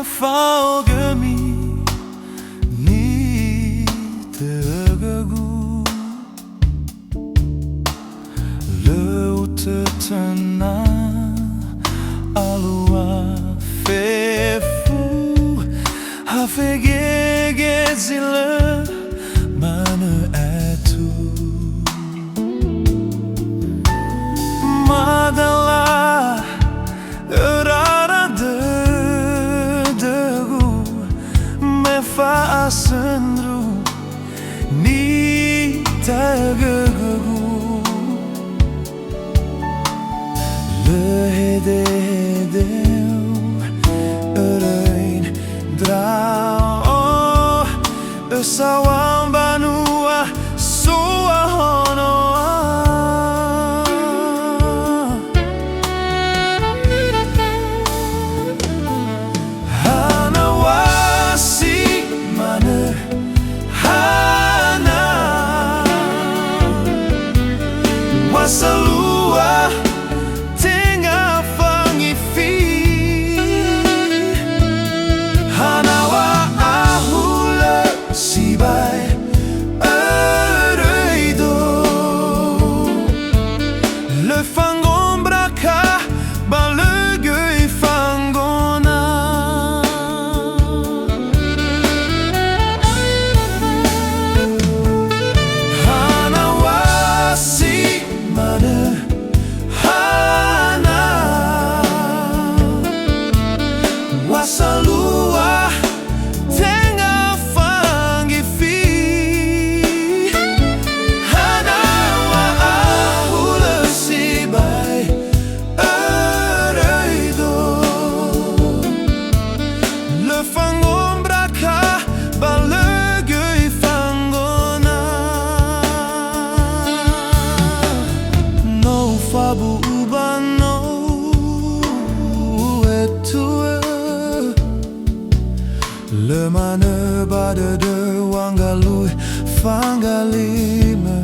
Falgami ni tegagu Leutana alua fefu Hafegege zile mana atu Madala Asendru ni tagagu lehedeu erein drao esawam banua sua honoa Salua tenga fangi fi Hanawa ahula sibai ereido Le fangon braka ba le gueule fangona Salua tenga fangi fi Hanawa ahula sibai ereido Le fangon braka ba le gueule fangona No fabu ubano etue Le mane bade de wangalui fangalime